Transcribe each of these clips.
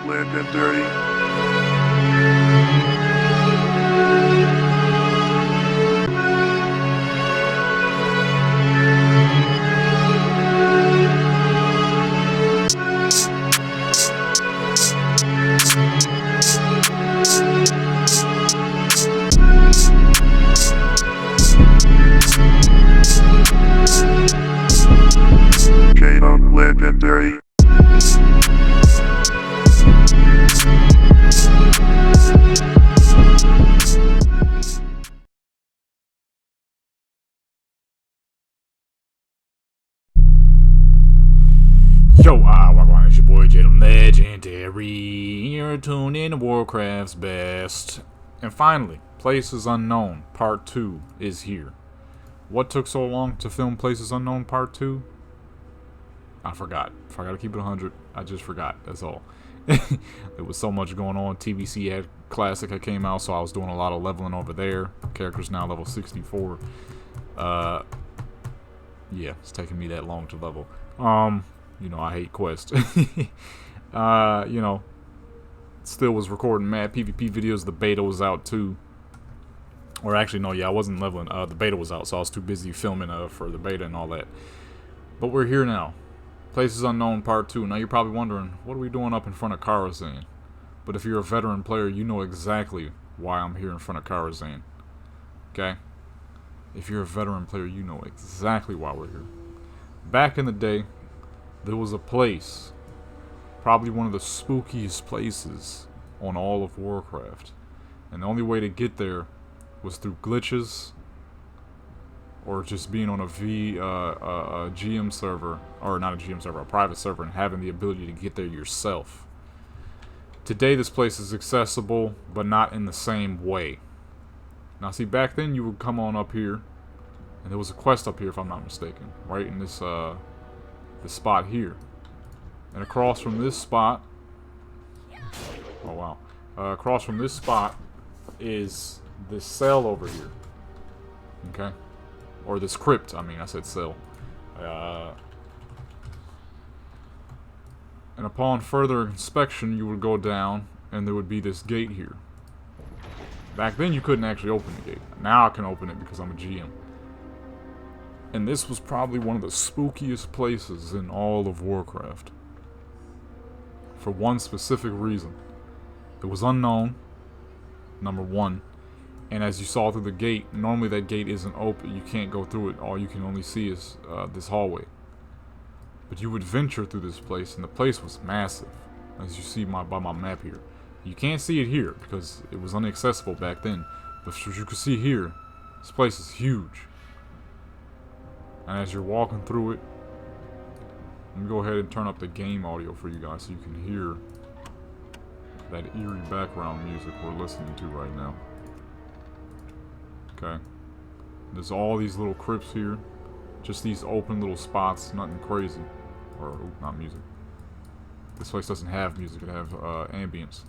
Legendary. Legendary. Yo, welcome, it's your boy Jadon Legendary. You're tuned in to Warcraft's best. And finally, Places Unknown Part 2 is here. What took so long to film Places Unknown Part 2? I forgot. If I gotta keep it 100, I just forgot. That's all. There was so much going on. TBC had Classic that came out, so I was doing a lot of leveling over there. Character's now level 64. Yeah, it's taking me that long to level. You know, I hate Quest. You know, still was recording mad PvP videos. The beta was out too. Or actually, no, yeah, I wasn't leveling. The beta was out, so I was too busy filming for the beta and all that. But we're here now. Places Unknown Part 2. Now you're probably wondering, what are we doing up in front of Karazhan? But if you're a veteran player, you know exactly why I'm here in front of Karazhan. Okay? If you're a veteran player, you know exactly why we're here. Back in the day, there was a place, probably one of the spookiest places on all of Warcraft. And the only way to get there was through glitches or just being on a GM server, or not a GM server, a private server, and having the ability to get there yourself. Today this place is accessible, but not in the same way. Now see, back then you would come on up here, and there was a quest up here if I'm not mistaken, right in this spot here. And across from this spot, oh wow, across from this spot is this cell over here. Okay? Or this crypt, I mean, I said cell. And upon further inspection, you would go down, and there would be this gate here. Back then, you couldn't actually open the gate. Now I can open it because I'm a GM. And this was probably one of the spookiest places in all of Warcraft. For one specific reason. It was unknown, number one. And as you saw through the gate, normally that gate isn't open. You can't go through it. All you can only see is this hallway. But you would venture through this place, and the place was massive. As you see by my map here. You can't see it here because it was inaccessible back then. But as you can see here, this place is huge. And as you're walking through it, let me go ahead and turn up the game audio for you guys so you can hear that eerie background music we're listening to right now. Okay. There's all these little crypts here. Just these open little spots, nothing crazy. Or, not music. This place doesn't have music, it has ambience.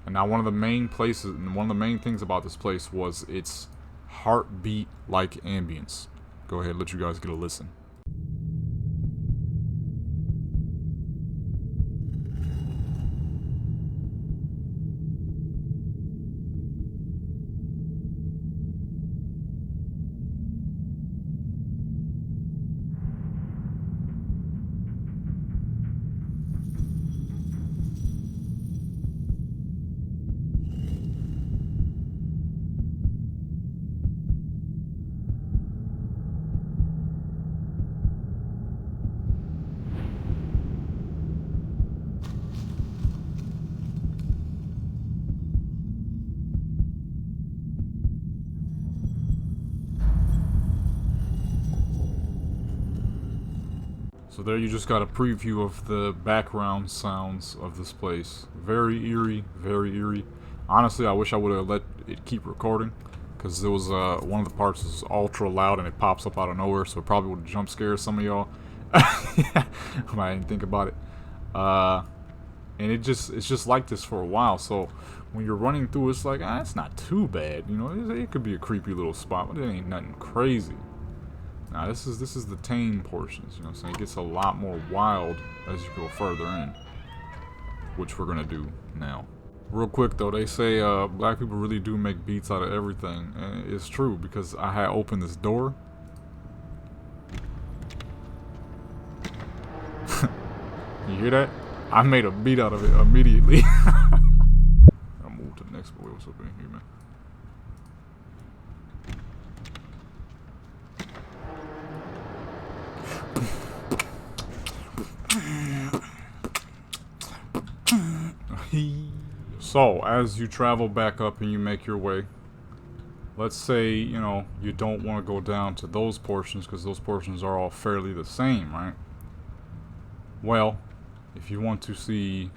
And now one of the main places, and one of the main things about this place was its heartbeat-like ambience. Go ahead, let you guys get a listen. So there you just got a preview of the background sounds of this place. Very eerie, very eerie. Honestly, I wish I would have let it keep recording, because there was one of the parts is ultra loud and it pops up out of nowhere, so it probably would jump scare some of y'all. I didn't think about it. And it's just like this for a while. So when you're running through, it's like, it's not too bad, you know. It could be a creepy little spot, but it ain't nothing crazy. Now this is the tame portions, you know what I'm saying? It gets a lot more wild as you go further in. which we're gonna do now. Real quick though, they say black people really do make beats out of everything, and it's true because I had opened this door. You hear that? I made a beat out of it immediately. I'll move to the next boy. What's up in here, man? So, as you travel back up and you make your way, let's say, you know, you don't want to go down to those portions because those portions are all fairly the same, right? Well, if you want to see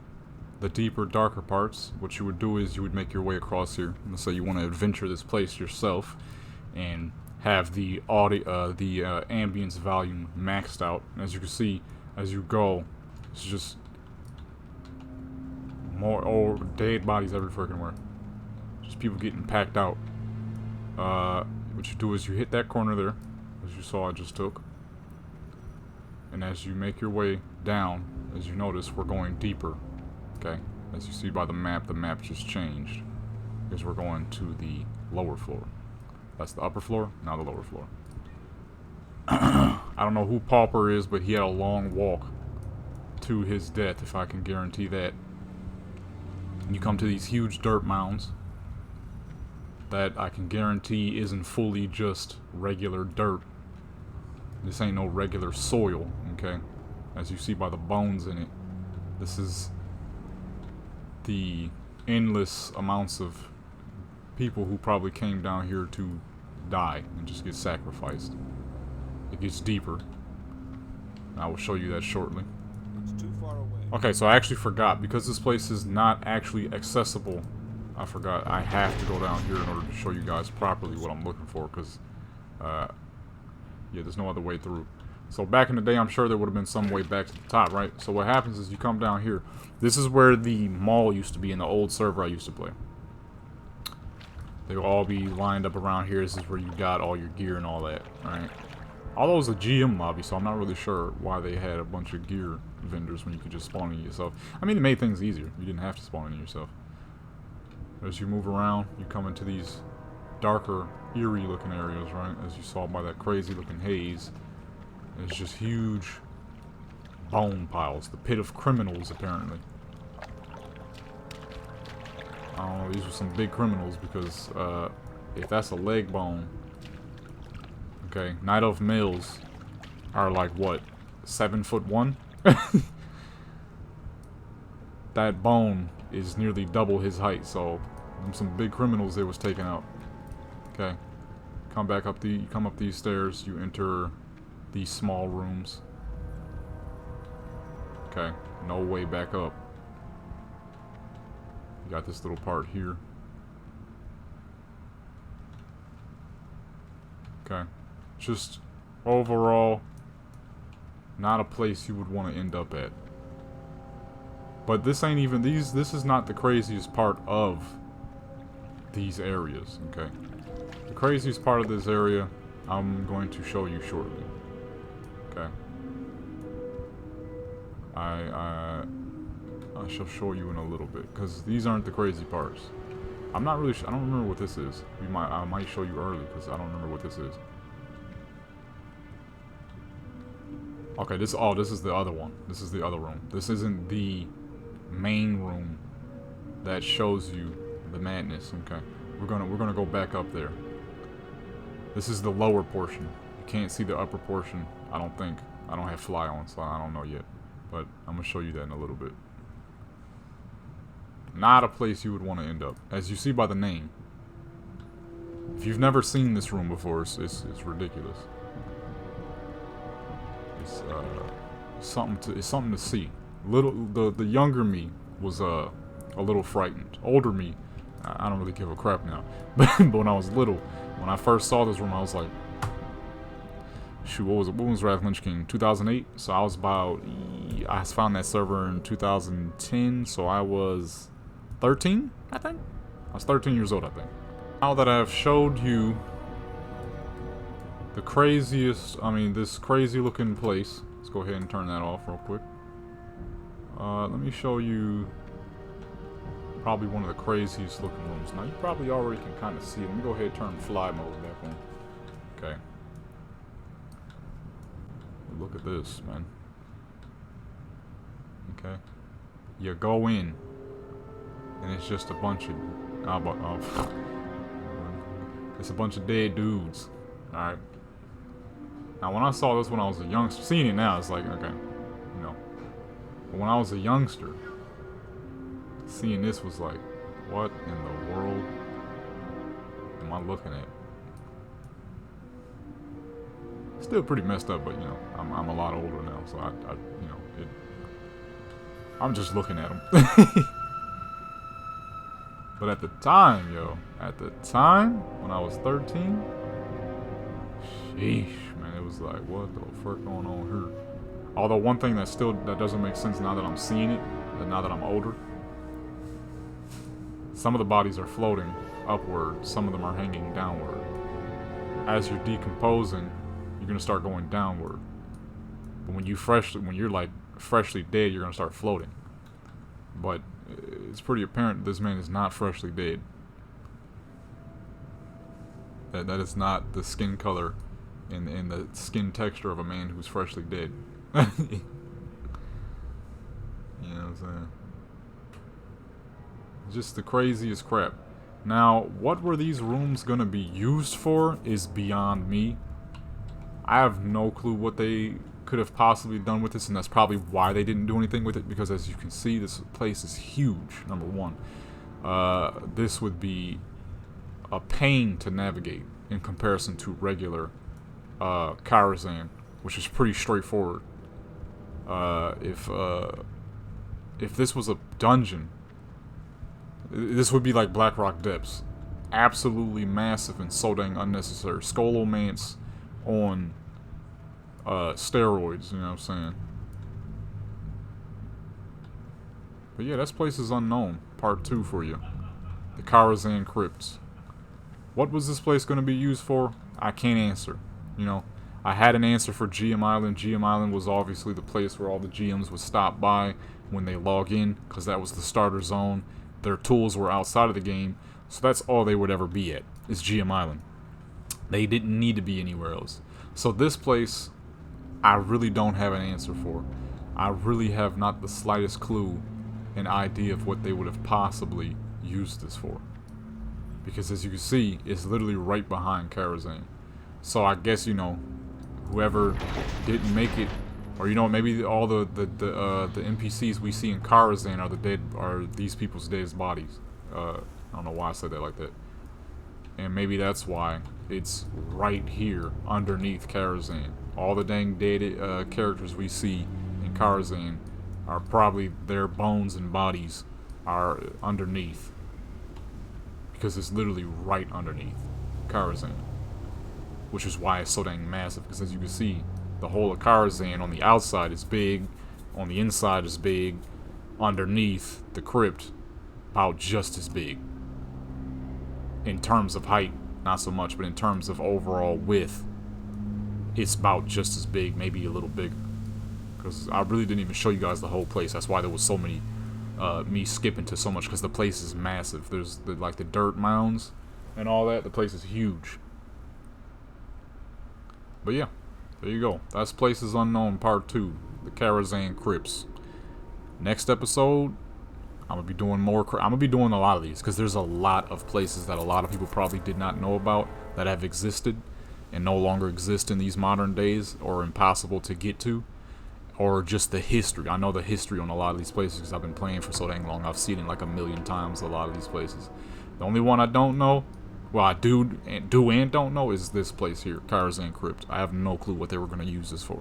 the deeper, darker parts, what you would do is you would make your way across here. Let's say you want to adventure this place yourself and have the audio, ambience volume maxed out. As you can see, as you go, it's just more dead bodies every freaking where. Just people getting packed out. What you do is you hit that corner there, as you saw I just took. And as you make your way down, as you notice, we're going deeper. Okay? As you see by the map just changed. Because we're going to the lower floor. That's the upper floor, now the lower floor. I don't know who Pauper is, but he had a long walk to his death, if I can guarantee that. And you come to these huge dirt mounds that I can guarantee isn't fully just regular dirt. This ain't no regular soil, okay? As you see by the bones in it, this is the endless amounts of people who probably came down here to die and just get sacrificed. It gets deeper. I will show you that shortly. It's too far away. Okay, so I actually forgot, because this place is not actually accessible. I forgot I have to go down here in order to show you guys properly what I'm looking for, because yeah, there's no other way through. So back in the day, I'm sure there would have been some way back to the top, right? So what happens is you come down here. This is where the mall used to be in the old server I used to play. They will all be lined up around here. This is where you got all your gear and all that, right? Although it's a GM lobby, so I'm not really sure why they had a bunch of gear vendors when you could just spawn in yourself. I mean, it made things easier. You didn't have to spawn in yourself. As you move around, you come into these darker, eerie looking areas, right? As you saw by that crazy looking haze. It's just huge bone piles. The pit of criminals, apparently. I don't know, these were some big criminals because if that's a leg bone, okay, Night Elf males are like what, 7'1"? That bone is nearly double his height, so some big criminals they was taking out. Okay, come back up you come up these stairs, you enter these small rooms. Okay, no way back up. You got this little part here. Okay, just overall not a place you would want to end up at. But this ain't even this is not the craziest part of these areas, okay? The craziest part of this area I'm going to show you shortly. Okay. I shall show you in a little bit, because these aren't the crazy parts. I'm not really I don't remember what this is. I might show you early because I don't remember what this is. Okay, this is the other one. This is the other room. This isn't the main room that shows you the madness. Okay, we're gonna go back up there. This is the lower portion. You can't see the upper portion. I don't think. I don't have fly on, so I don't know yet. But I'm gonna show you that in a little bit. Not a place you would want to end up, as you see by the name. If you've never seen this room before, it's ridiculous. It's something to see. The younger me was a little frightened. Older me, I don't really give a crap now. But when I was little, when I first saw this room, I was like, shoot, when was Wrath Lynch King? 2008. So I was I found that server in 2010. So I was 13, I think. I was 13 years old, I think. Now that I've showed you the craziest, this crazy looking place. Let's go ahead and turn that off real quick. Let me show you Probably one of the craziest looking rooms. Now you probably already can kind of see it. Let me go ahead and turn fly mode back on. Okay. Look at this, man. Okay. You go in, and it's just a bunch of it's a bunch of dead dudes. All right. Now, when I saw this when I was a youngster, seeing it now, it's like, okay, you know. But when I was a youngster, seeing this was like, what in the world am I looking at? Still pretty messed up, but you know, I'm a lot older now, so I you know, I'm just looking at them. But at the time, at the time when I was 13, sheesh, man, it was like, what the fuck going on here? Although one thing that doesn't make sense now that I'm seeing it, and now that I'm older, some of the bodies are floating upward, some of them are hanging downward. As you're decomposing, you're gonna start going downward. But when you're like freshly dead, you're gonna start floating. But it's pretty apparent this man is not freshly dead. That is not the skin color and the skin texture of a man who's freshly dead. You know what I'm saying? Just the craziest crap. Now, what were these rooms gonna be used for is beyond me. I have no clue what they could have possibly done with this, and that's probably why they didn't do anything with it, because as you can see, this place is huge, number one. This would be a pain to navigate in comparison to regular Karazhan, which is pretty straightforward. If this was a dungeon, this would be like Blackrock Depths. Absolutely massive and so dang unnecessary. Scholomance on steroids, you know what I'm saying? But yeah, this place is unknown. Part 2 for you. The Karazhan Crypts. What was this place going to be used for? I can't answer. You know, I had an answer for GM Island. GM Island was obviously the place where all the GMs would stop by when they log in, because that was the starter zone. Their tools were outside of the game, so that's all they would ever be at, is GM Island. They didn't need to be anywhere else. So this place, I really don't have an answer for. I really have not the slightest clue, an idea of what they would have possibly used this for. Because as you can see, it's literally right behind Karazhan. So I guess, you know, whoever didn't make it, or you know, maybe all the NPCs we see in Karazhan are these people's dead bodies. I don't know why I said that like that. And maybe that's why it's right here underneath Karazhan. All the dang dead characters we see in Karazhan are probably their bones and bodies are underneath. Because it's literally right underneath Karazhan. Which is why it's so dang massive. Because as you can see, the whole of Karazhan on the outside is big. On the inside is big. Underneath the crypt, about just as big. In terms of height, not so much, but in terms of overall width, it's about just as big, maybe a little bigger. Because I really didn't even show you guys the whole place. That's why there was so many, me skipping to so much, because the place is massive. There's like the dirt mounds and all that. The place is huge. But yeah, there you go. That's Places Unknown Part 2, the Karazhan Crypts. Next episode, I'm gonna be doing more. I'm gonna be doing a lot of these because there's a lot of places that a lot of people probably did not know about that have existed and no longer exist in these modern days, or impossible to get to, or just the history. I know the history on a lot of these places because I've been playing for so dang long. I've seen it like a million times. A lot of these places. The only one I don't know, well, I do and don't know, is this place here, Karazhan Crypt. I have no clue what they were gonna use this for.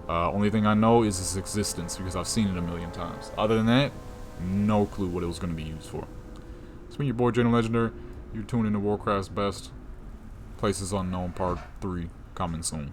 Only thing I know is its existence because I've seen it a million times. Other than that, no clue what it was going to be used for. It's been your boy, General Legendary. You're tuned into Warcraft's best. Places Unknown Part 3 coming soon.